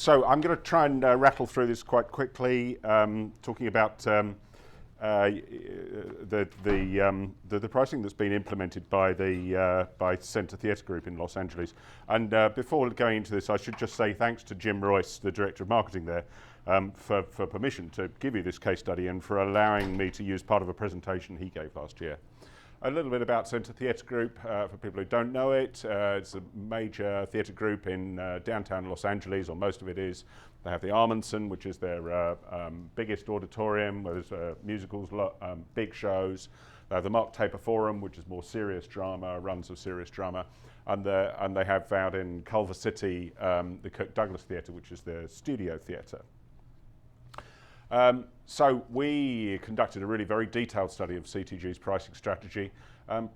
So I'm going to try and rattle through this quite quickly, talking about the pricing that's been implemented by the Centre Theatre Group in Los Angeles. And before going into this, I should just say thanks to Jim Royce, the Director of Marketing there, for permission to give you this case study and for allowing me to use part of a presentation he gave last year. A little bit about Centre Theatre Group, for people who don't know it. It's a major theatre group in downtown Los Angeles, or most of it is. They have the Armanson, which is their biggest auditorium, where there's musicals, big shows. They have the Mark Taper Forum, which is more serious drama, runs of serious drama. And they have out in Culver City, the Kirk Douglas Theatre, which is their studio theatre. So we conducted a really very detailed study of CTG's pricing strategy,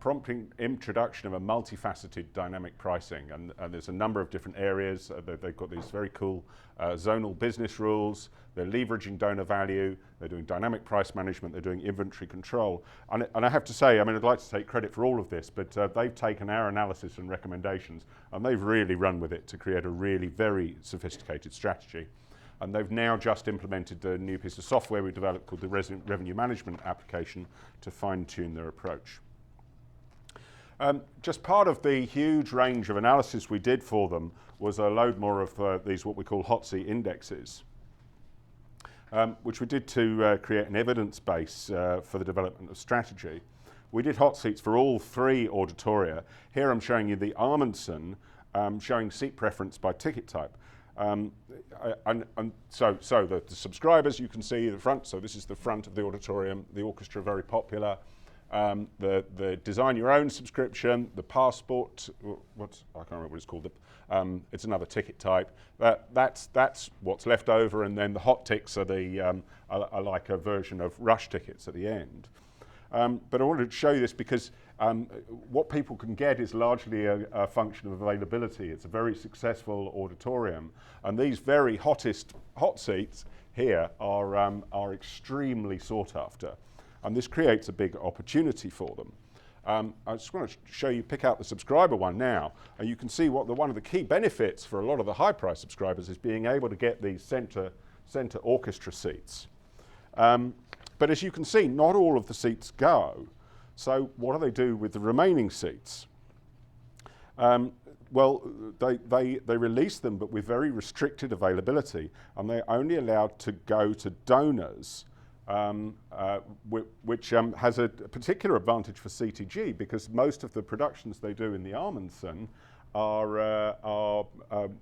prompting introduction of a multifaceted dynamic pricing. And there's a number of different areas. They've got these very cool zonal business rules. They're leveraging donor value. They're doing dynamic price management. They're doing inventory control. And I have to say, I mean, I'd like to take credit for all of this, but they've taken our analysis and recommendations, and they've really run with it to create a really very sophisticated strategy. And they've now just implemented a new piece of software we developed called the Revenue Management application to fine-tune their approach. Just part of the huge range of analysis we did for them was a load more of these what we call hot seat indexes, which we did to create an evidence base for the development of strategy. We did hot seats for all three auditoria. Here I'm showing you the Armanson, showing seat preference by ticket type. So the subscribers, you can see the front, so this is the front of the auditorium, the orchestra, very popular. The design your own subscription, the passport, I can't remember what it's called, it's another ticket type. That's what's left over, and then the hot ticks are are like a version of rush tickets at the end. But I wanted to show you this because what people can get is largely a function of availability. It's a very successful auditorium, and these very hot seats here are extremely sought after, and this creates a big opportunity for them. I just want to show you, pick out the subscriber one now, and you can see what one of the key benefits for a lot of the high price subscribers is being able to get these center orchestra seats. But as you can see, not all of the seats go. So what do they do with the remaining seats? Well, they release them, but with very restricted availability, and they're only allowed to go to donors, which has a particular advantage for CTG, because most of the productions they do in the Armanson are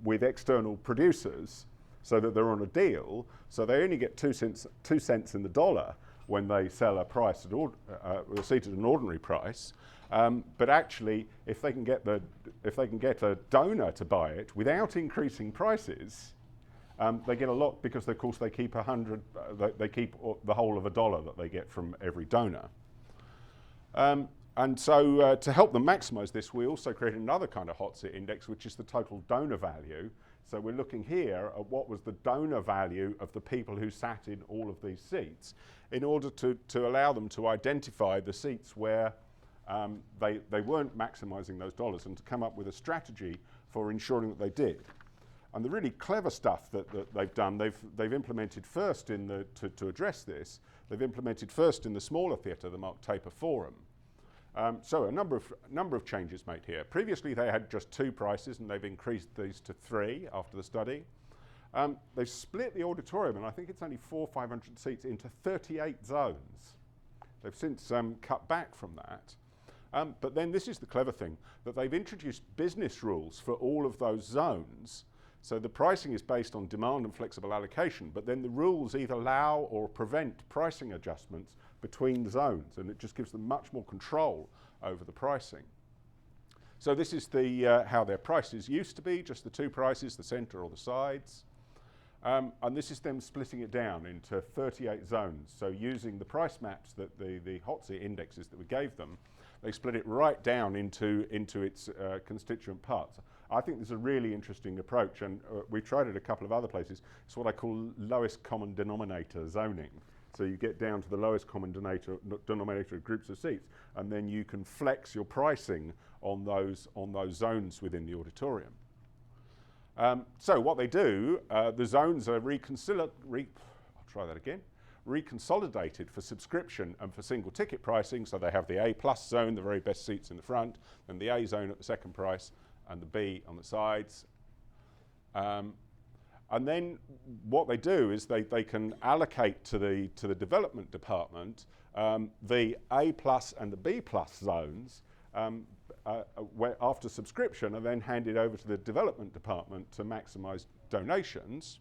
with external producers, so that they're on a deal, so they only get 2 cents in the dollar when they sell a price at seat at an ordinary price. But actually, if they can get a donor to buy it without increasing prices, they get a lot, because of course they keep they keep the whole of $1 that they get from every donor. And so to help them maximize this, we also created another kind of hot seat index, which is the total donor value. So we're looking here at what was the donor value of the people who sat in all of these seats, in order to allow them to identify the seats where they weren't maximizing those dollars, and to come up with a strategy for ensuring that they did. And the really clever stuff that they've done, they've implemented first to address this, they've implemented first in the smaller theatre, the Mark Taper Forum. So a number of changes made here. Previously they had just 2 prices, and they've increased these to 3 after the study. They've split the auditorium, and I think it's only 400 or 500 seats, into 38 zones. They've since cut back from that. But then this is the clever thing, that they've introduced business rules for all of those zones. So the pricing is based on demand and flexible allocation, but then the rules either allow or prevent pricing adjustments between the zones, and it just gives them much more control over the pricing. So this is how their prices used to be, just the 2 prices, the centre or the sides. And this is them splitting it down into 38 zones. So using the price maps, that the hot seat indexes that we gave them, they split it right down into its constituent parts. I think this is a really interesting approach, and we've tried it a couple of other places. It's what I call lowest common denominator zoning. So you get down to the lowest common denominator of groups of seats, and then you can flex your pricing on those zones within the auditorium. So what they do, the zones are reconsolidated for subscription and for single ticket pricing. So they have the A plus zone, the very best seats in the front, and the A zone at the second price, and the B on the sides. And then what they do is they can allocate to the development department the A plus and the B plus zones where after subscription are then handed over to the development department to maximize donations.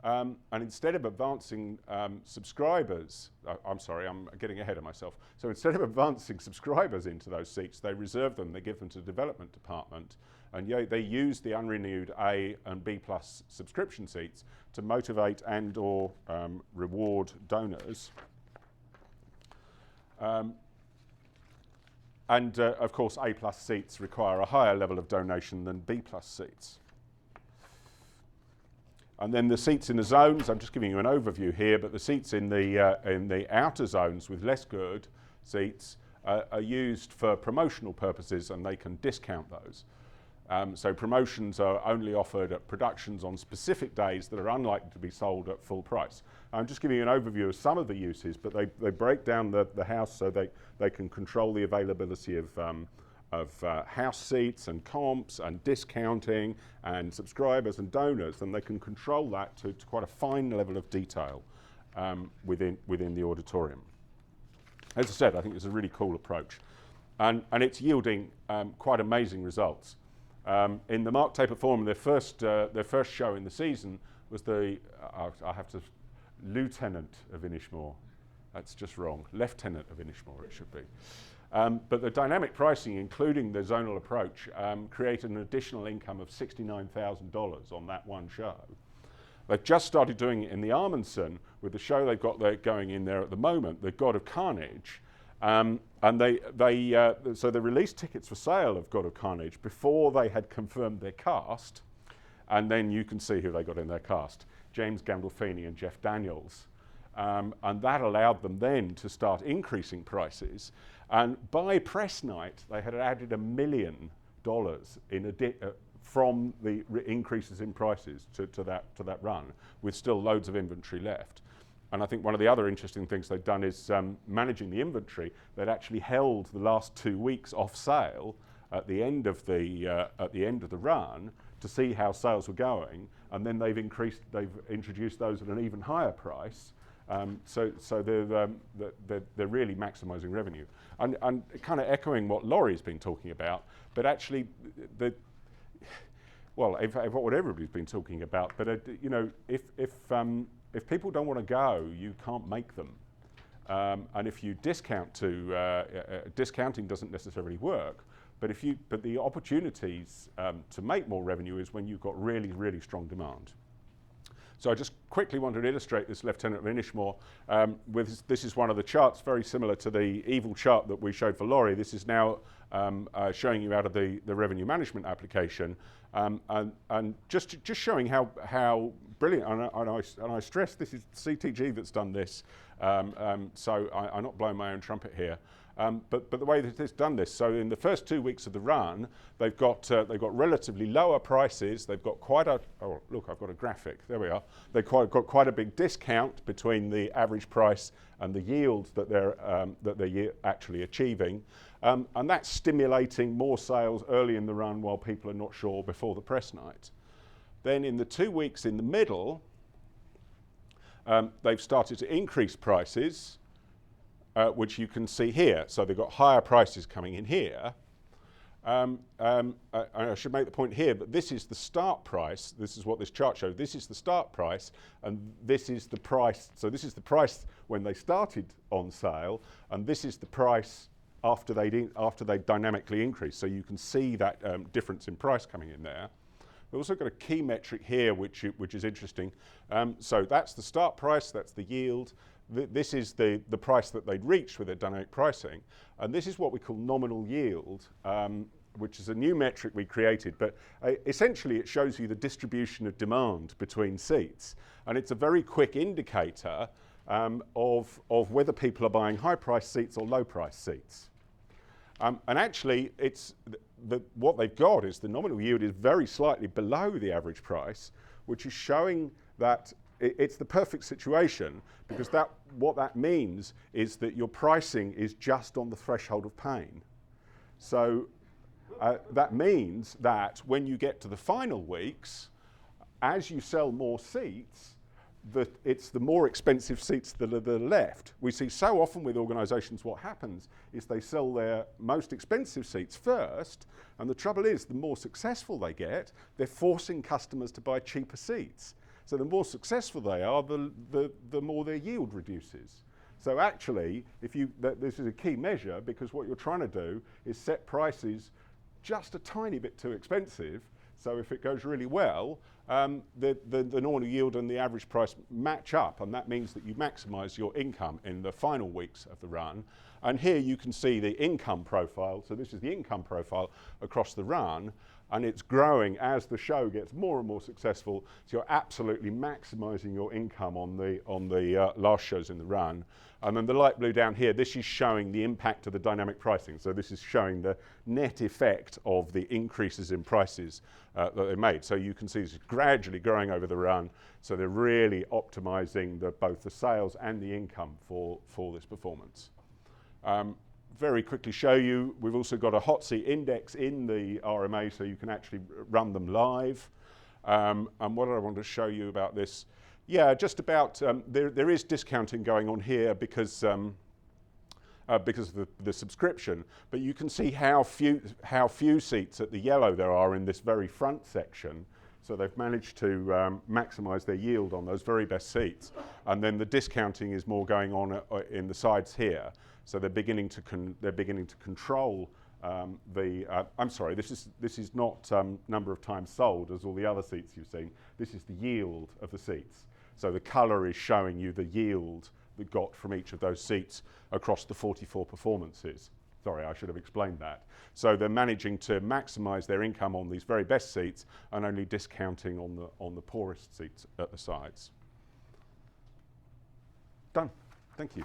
And instead of advancing subscribers, I'm sorry, I'm getting ahead of myself. So instead of advancing subscribers into those seats, they reserve them, they give them to the development department, and they use the unrenewed A and B plus subscription seats to motivate and or reward donors. Of course, A plus seats require a higher level of donation than B plus seats. And then the seats in the zones, I'm just giving you an overview here, but the seats in the outer zones with less good seats are used for promotional purposes, and they can discount those. So promotions are only offered at productions on specific days that are unlikely to be sold at full price. I'm just giving you an overview of some of the uses, but they break down the house so they can control the availability of house seats and comps and discounting and subscribers and donors, and they can control that to quite a fine level of detail within the auditorium. As I said, I think it's a really cool approach, and it's yielding quite amazing results. In the Mark Taper Forum, their first show in the season was Lieutenant of Inishmore. That's just wrong. Lieutenant of Inishmore, it should be. But the dynamic pricing, including the zonal approach, created an additional income of $69,000 on that one show. They've just started doing it in the Amundsen with the show they've got going in there at the moment, The God of Carnage. And so they released tickets for sale of God of Carnage before they had confirmed their cast. And then you can see who they got in their cast: James Gandolfini and Jeff Daniels. And that allowed them then to start increasing prices. And by press night, they had added $1 million from the increases in prices to that run, with still loads of inventory left. And I think one of the other interesting things they've done is managing the inventory. They'd actually held the last 2 weeks off sale at the end of the run to see how sales were going, and then they've introduced those at an even higher price. So they're really maximising revenue, and kind of echoing what Laurie's been talking about, but actually what everybody's been talking about. But if people don't want to go, you can't make them, and if you discount discounting doesn't necessarily work. But the opportunities to make more revenue is when you've got really, really strong demand. So I just quickly wanted to illustrate this Lieutenant of Inishmore. This is one of the charts, very similar to the evil chart that we showed for Laurie. This is now showing you out of the revenue management application, and just showing how brilliant. And I stress this is CTG that's done this, so I'm not blowing my own trumpet here. But the way that it's done this, so in the first 2 weeks of the run, they've got relatively lower prices. They've got quite a, oh look, I've got a graphic, there we are. They've got quite a big discount between the average price and the yield that they're actually achieving. And that's stimulating more sales early in the run while people are not sure before the press night. Then in the 2 weeks in the middle, they've started to increase prices, which you can see here. So they've got higher prices coming in here. I should make the point here, but this is the start price. This is what this chart shows. This is the start price, and this is the price. So this is the price when they started on sale, and this is the price after they dynamically increased. So you can see that difference in price coming in there. We've also got a key metric here, which is interesting. So that's the start price. That's the yield. This is the price that they'd reached with their dynamic pricing. And this is what we call nominal yield, which is a new metric we created. But essentially, it shows you the distribution of demand between seats. And it's a very quick indicator of whether people are buying high-priced seats or low-priced seats. And actually, what they've got is the nominal yield is very slightly below the average price, which is showing that it's the perfect situation, because what that means is that your pricing is just on the threshold of pain. So that means that when you get to the final weeks, as you sell more seats, it's the more expensive seats that are left. We see so often with organisations what happens is they sell their most expensive seats first, and the trouble is the more successful they get, they're forcing customers to buy cheaper seats. So the more successful they are, the more their yield reduces. So actually, this is a key measure, because what you're trying to do is set prices just a tiny bit too expensive. So if it goes really well, the nominal yield and the average price match up, and that means that you maximise your income in the final weeks of the run. And here you can see the income profile. So this is the income profile across the run, and it's growing as the show gets more and more successful. So you're absolutely maximising your income on the last shows in the run. And then the light blue down here, this is showing the impact of the dynamic pricing. So this is showing the net effect of the increases in prices that they made. So you can see it's gradually growing over the run. So they're really optimising both the sales and the income for this performance. Very quickly show you, we've also got a hot seat index in the RMA, so you can actually run them live. And what I want to show you about this, yeah, just about, there is discounting going on here because of the subscription, but you can see how few seats at the yellow there are in this very front section. So they've managed to maximise their yield on those very best seats. And then the discounting is more going on in the sides here. So they're beginning to control I'm sorry, this is not number of times sold as all the other seats you've seen. This is the yield of the seats. So the colour is showing you the yield that got from each of those seats across the 44 performances. Sorry, I should have explained that. So they're managing to maximise their income on these very best seats and only discounting on the poorest seats at the sides. Done. Thank you.